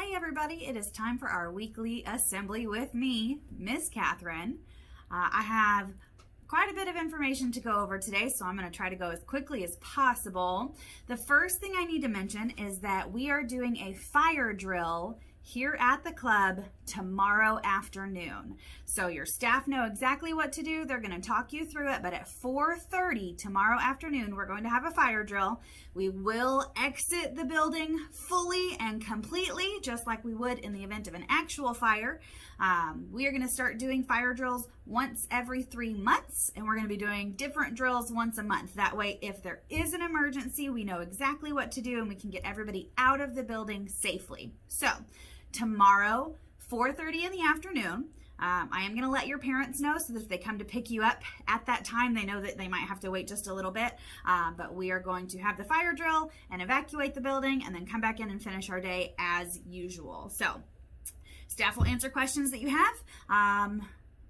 Hi everybody, it is time for our weekly assembly with me, Miss Katherine. I have quite a bit of information to go over today, so I'm going to try to go as quickly as possible. The first thing I need to mention is that we are doing a fire drill here at the club tomorrow afternoon. So your staff know exactly what to do. They're going to talk you through it, but at 4:30 tomorrow afternoon, we're going to have a fire drill. We will exit the building fully and completely, just like we would in the event of an actual fire. We are going to start doing fire drills once every 3 months, and we're going to be doing different drills once a month. That way, if there is an emergency, we know exactly what to do and we can get everybody out of the building safely. So tomorrow, 4:30 in the afternoon, I am going to let your parents know so that if they come to pick you up at that time, they know that they might have to wait just a little bit. But we are going to have the fire drill and evacuate the building and then come back in and finish our day as usual. So staff will answer questions that you have.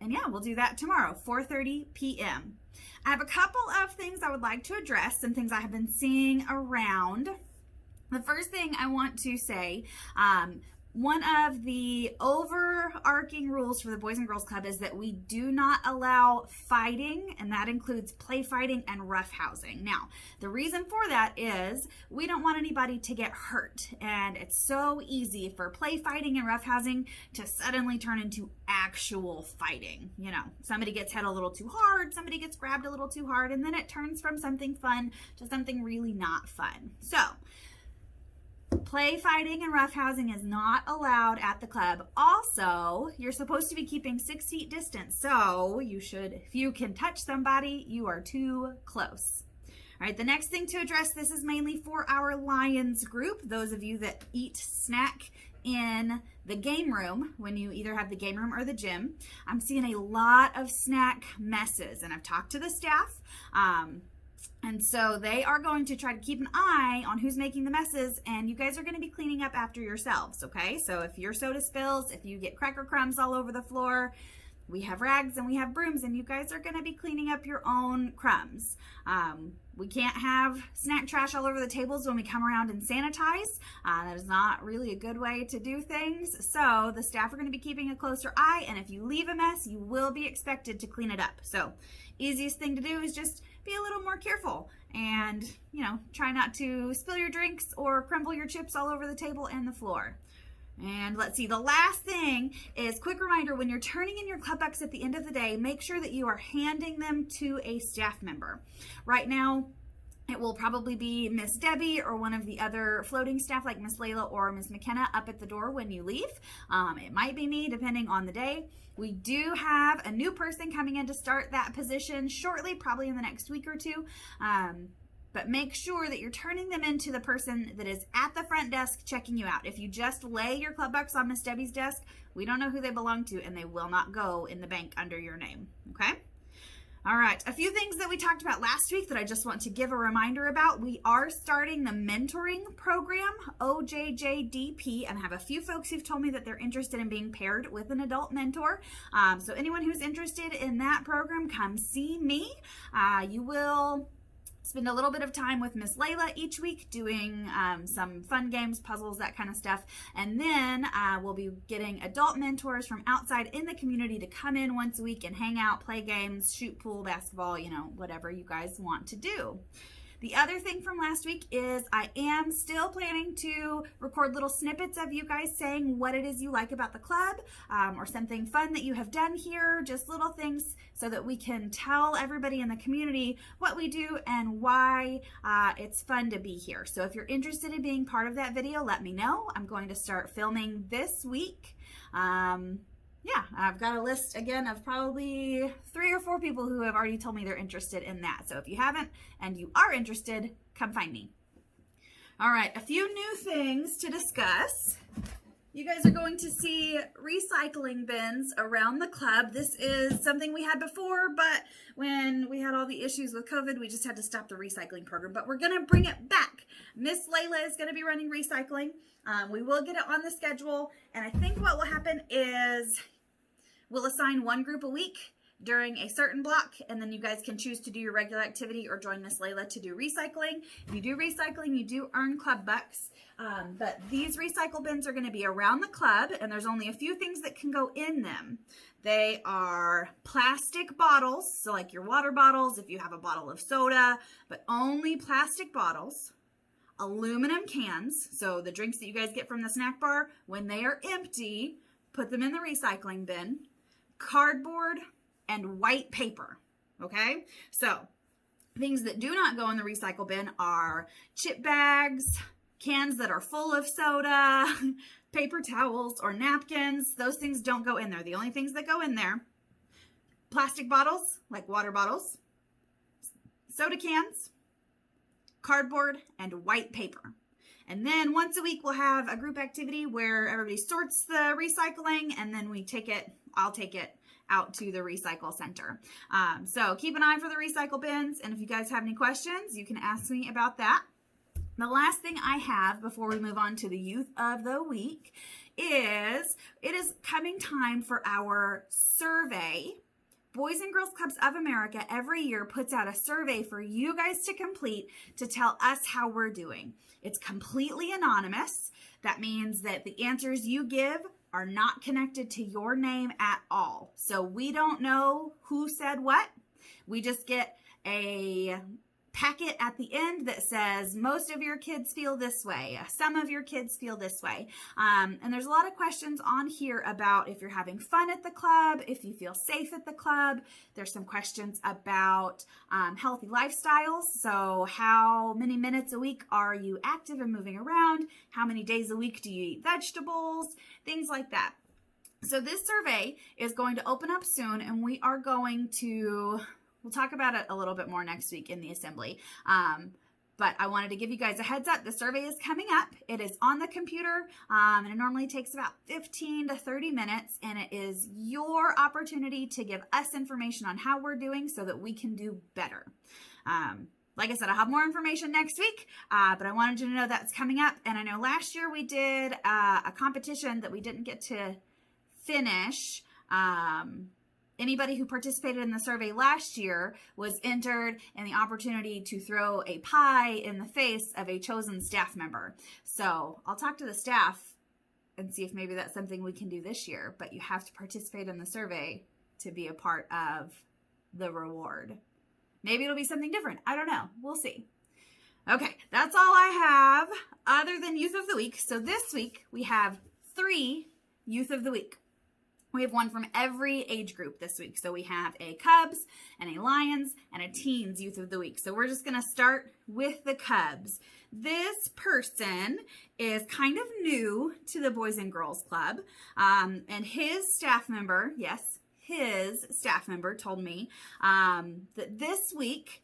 And yeah, we'll do that tomorrow, 4:30 p.m. I have a couple of things I would like to address, some things I have been seeing around. The first thing I want to say, one of the overarching rules for the Boys and Girls Club is that we do not allow fighting, and that includes play fighting and roughhousing. Now, the reason for that is we don't want anybody to get hurt, and it's so easy for play fighting and roughhousing to suddenly turn into actual fighting. You know, somebody gets hit a little too hard, somebody gets grabbed a little too hard, and then it turns from something fun to something really not fun. So, play fighting and roughhousing is not allowed at the club. Also, you're supposed to be keeping 6 feet distance. So you should, if you can touch somebody, you are too close. All right, the next thing to address, this is mainly for our Lions group, those of you that eat snack in the game room when you either have the game room or the gym. I'm seeing a lot of snack messes, and I've talked to the staff. And so they are going to try to keep an eye on who's making the messes, and you guys are going to be cleaning up after yourselves, okay? So if your soda spills, if you get cracker crumbs all over the floor, we have rags and we have brooms, and you guys are going to be cleaning up your own crumbs. We can't have snack trash all over the tables when we come around and sanitize. That is not really a good way to do things. So the staff are going to be keeping a closer eye, and if you leave a mess, you will be expected to clean it up. So easiest thing to do is just be a little more careful and, you know, try not to spill your drinks or crumble your chips all over the table and the floor. And let's see, the last thing is, quick reminder, when you're turning in your club bucks at the end of the day, make sure that you are handing them to a staff member. Right now, it will probably be Miss Debbie or one of the other floating staff like Miss Layla or Miss McKenna up at the door when you leave. It might be me depending on the day. We do have a new person coming in to start that position shortly, probably in the next week or two. But make sure that you're turning them into the person that is at the front desk checking you out. If you just lay your club bucks on Miss Debbie's desk, we don't know who they belong to, and they will not go in the bank under your name, okay? All right, a few things that we talked about last week that I just want to give a reminder about. We are starting the mentoring program, OJJDP, and I have a few folks who've told me that they're interested in being paired with an adult mentor. So anyone who's interested in that program, come see me. You will spend a little bit of time with Miss Layla each week doing some fun games, puzzles, that kind of stuff. And then we'll be getting adult mentors from outside in the community to come in once a week and hang out, play games, shoot pool, basketball, you know, whatever you guys want to do. The other thing from last week is I am still planning to record little snippets of you guys saying what it is you like about the club, or something fun that you have done here, just little things so that we can tell everybody in the community what we do and why it's fun to be here. So if you're interested in being part of that video, let me know. I'm going to start filming this week. Yeah, I've got a list again of probably 3 or 4 people who have already told me they're interested in that. So if you haven't and you are interested, come find me. All right, a few new things to discuss. You guys are going to see recycling bins around the club. This is something we had before, but when we had all the issues with COVID, we just had to stop the recycling program. But we're going to bring it back. Miss Layla is going to be running recycling. We will get it on the schedule, and I think what will happen is we'll assign one group a week during a certain block, and then you guys can choose to do your regular activity or join Miss Layla to do recycling. If you do recycling, you do earn club bucks. But these recycle bins are going to be around the club, and there's only a few things that can go in them. They are plastic bottles, so like your water bottles, if you have a bottle of soda, but only plastic bottles. Aluminum cans, so the drinks that you guys get from the snack bar, when they are empty, put them in the recycling bin. Cardboard and white paper, okay? So things that do not go in the recycle bin are chip bags, cans that are full of soda, paper towels or napkins. Those things don't go in there. The only things that go in there, plastic bottles, like water bottles, soda cans, cardboard, and white paper. And then once a week, we'll have a group activity where everybody sorts the recycling, and then I'll take it out to the recycle center. So keep an eye for the recycle bins, and if you guys have any questions, you can ask me about that. The last thing I have before we move on to the Youth of the Week is it is coming time for our survey. Boys and Girls Clubs of America every year puts out a survey for you guys to complete to tell us how we're doing. It's completely anonymous. That means that the answers you give are not connected to your name at all. So we don't know who said what. We just get a packet at the end that says most of your kids feel this way, some of your kids feel this way, and there's a lot of questions on here about if you're having fun at the club, if you feel safe at the club. There's some questions about healthy lifestyles, so how many minutes a week are you active and moving around, how many days a week do you eat vegetables, things like that. So this survey is going to open up soon, and we are going to we'll talk about it a little bit more next week in the assembly. But I wanted to give you guys a heads up. The survey is coming up. It is on the computer, and it normally takes about 15 to 30 minutes, and it is your opportunity to give us information on how we're doing so that we can do better. Like I said, I'll have more information next week, but I wanted you to know that's coming up. And I know last year we did a competition that we didn't get to finish. Anybody who participated in the survey last year was entered in the opportunity to throw a pie in the face of a chosen staff member. So I'll talk to the staff and see if maybe that's something we can do this year, but you have to participate in the survey to be a part of the reward. Maybe it'll be something different. I don't know. We'll see. Okay, that's all I have other than Youth of the Week. So this week we have 3 Youth of the Week. We have one from every age group this week. So we have a Cubs and a Lions and a Teens Youth of the Week. So we're just going to start with the Cubs. This person is kind of new to the Boys and Girls Club. And his staff member, his staff member told me that this week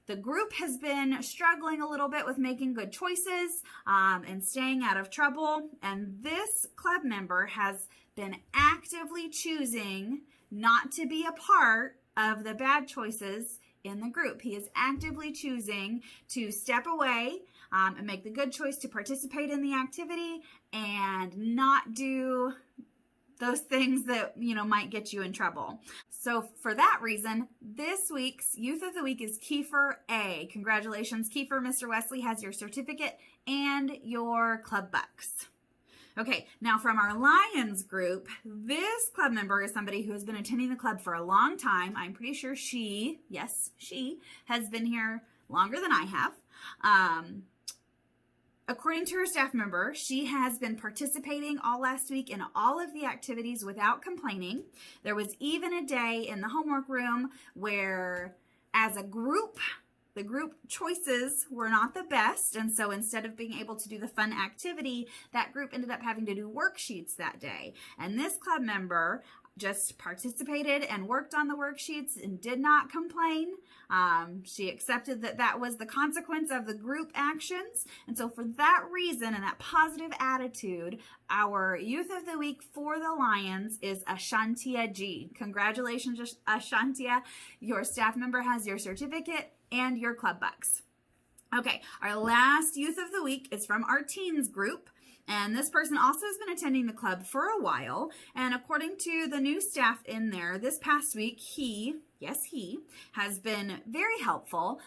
the group has been struggling a little bit with making good choices and staying out of trouble. And this club member has been actively choosing not to be a part of the bad choices in the group. He is actively choosing to step away and make the good choice to participate in the activity and not do those things that, might get you in trouble. So for that reason, this week's Youth of the Week is Kiefer A. Congratulations, Kiefer. Mr. Wesley has your certificate and your club bucks. Okay, now from our Lions group, this club member is somebody who has been attending the club for a long time. I'm pretty sure she has been here longer than I have. According to her staff member, she has been participating all last week in all of the activities without complaining. There was even a day in the homework room where, as a group, the group choices were not the best, and so instead of being able to do the fun activity, that group ended up having to do worksheets that day. And this club member just participated and worked on the worksheets and did not complain. She accepted that that was the consequence of the group actions. And so for that reason and that positive attitude, our Youth of the Week for the Lions is Ashantia G. Congratulations, Ashantia. Your staff member has your certificate and your club bucks. Okay, our last Youth of the Week is from our Teens group. And this person also has been attending the club for a while. And according to the new staff in there, this past week, he has been very helpful.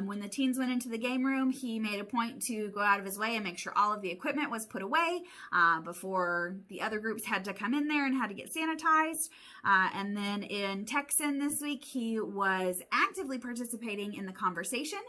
When the teens went into the game room, he made a point to go out of his way and make sure all of the equipment was put away before the other groups had to come in there and had to get sanitized. And then in Texan this week, he was actively participating in the conversation,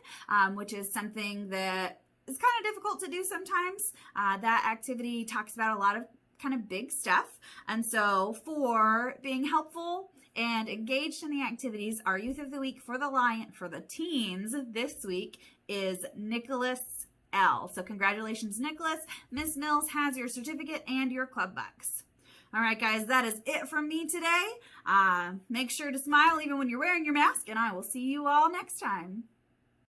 which is something that is kind of difficult to do sometimes. That activity talks about a lot of kind of big stuff. And so for being helpful and engaged in the activities, our Youth of the Week for the teens this week is Nicholas L. So congratulations, Nicholas. Miss Mills has your certificate and your club bucks. All right, guys, that is it from me today. Make sure to smile even when you're wearing your mask, and I will see you all next time.